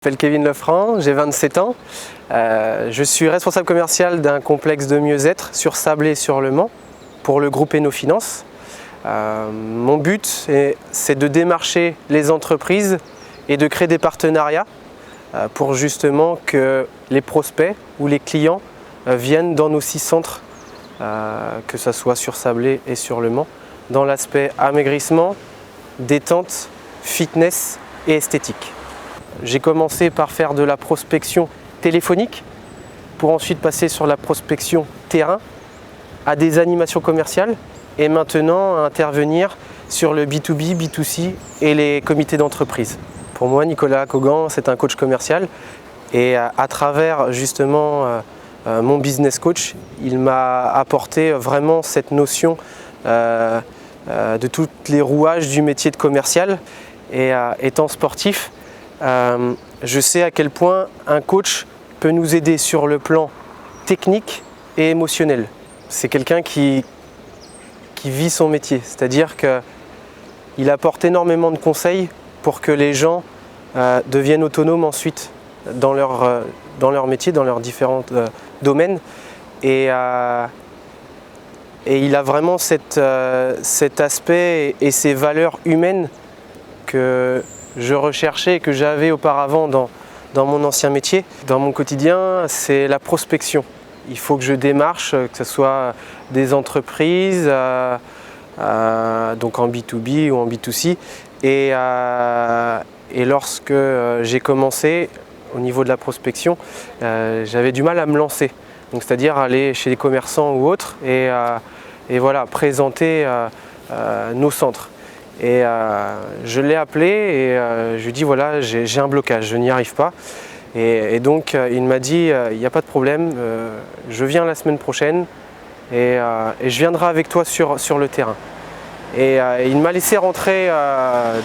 Je m'appelle Kevin Lefranc, j'ai 27 ans. Je suis responsable commercial d'un complexe de mieux-être sur Sablé sur Le Mans pour le groupe Enofinance. Mon but, c'est de démarcher les entreprises et de créer des partenariats pour justement que les prospects ou les clients viennent dans nos 6 centres, que ce soit sur Sablé et sur Le Mans, dans l'aspect amaigrissement, détente, fitness et esthétique. J'ai commencé par faire de la prospection téléphonique pour ensuite passer sur la prospection terrain à des animations commerciales et maintenant à intervenir sur le B2B, B2C et les comités d'entreprise. Pour moi, Nicolas Cogan, c'est un coach commercial et à travers justement mon business coach, il m'a apporté vraiment cette notion de tous les rouages du métier de commercial et étant sportif, je sais à quel point un coach peut nous aider sur le plan technique et émotionnel. C'est quelqu'un qui vit son métier, c'est-à-dire qu'il apporte énormément de conseils pour que les gens deviennent autonomes ensuite dans leur métier, dans leurs différents domaines. Et il a vraiment cet aspect et ces valeurs humaines que je recherchais et que j'avais auparavant dans mon ancien métier. Dans mon quotidien, c'est la prospection. Il faut que je démarche, que ce soit des entreprises, donc en B2B ou en B2C. Et lorsque j'ai commencé au niveau de la prospection, j'avais du mal à me lancer. Donc c'est-à-dire aller chez les commerçants ou autres et voilà, présenter nos centres. Et je l'ai appelé et je lui ai dit voilà, j'ai un blocage, je n'y arrive pas. Et donc il m'a dit il n'y a pas de problème, je viens la semaine prochaine et je viendrai avec toi sur le terrain. Et il m'a laissé rentrer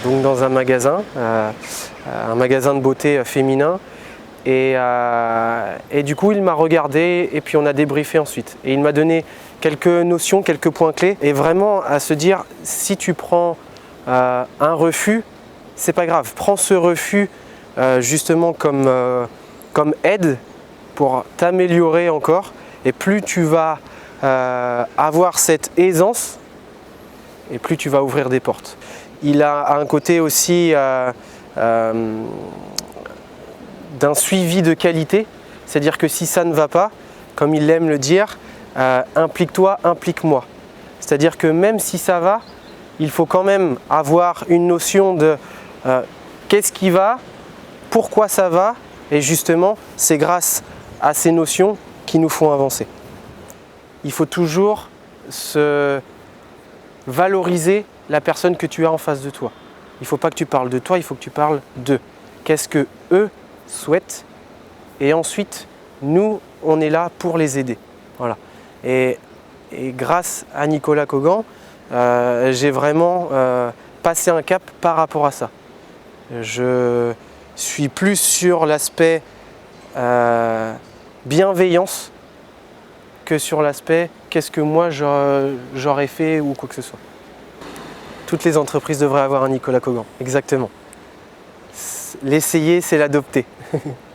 donc dans un magasin de beauté féminin. Et du coup il m'a regardé et puis on a débriefé ensuite. Et il m'a donné quelques notions, quelques points clés. Et vraiment à se dire si tu prends un refus, c'est pas grave. Prends ce refus justement comme aide pour t'améliorer encore. Et plus tu vas avoir cette aisance, et plus tu vas ouvrir des portes. Il a un côté aussi d'un suivi de qualité, c'est-à-dire que si ça ne va pas, comme il aime le dire, implique-toi, implique-moi. C'est-à-dire que même si ça va, il faut quand même avoir une notion de qu'est-ce qui va, pourquoi ça va, et justement, c'est grâce à ces notions qui nous font avancer. Il faut toujours se valoriser la personne que tu as en face de toi. Il ne faut pas que tu parles de toi, il faut que tu parles d'eux. Qu'est-ce que eux souhaitent? Et ensuite, nous, on est là pour les aider. Voilà. Et grâce à Nicolas Cogan, j'ai vraiment passé un cap par rapport à ça. Je suis plus sur l'aspect bienveillance que sur l'aspect qu'est-ce que moi j'aurais fait ou quoi que ce soit. Toutes les entreprises devraient avoir un Nicolas Cogan, exactement. L'essayer, c'est l'adopter.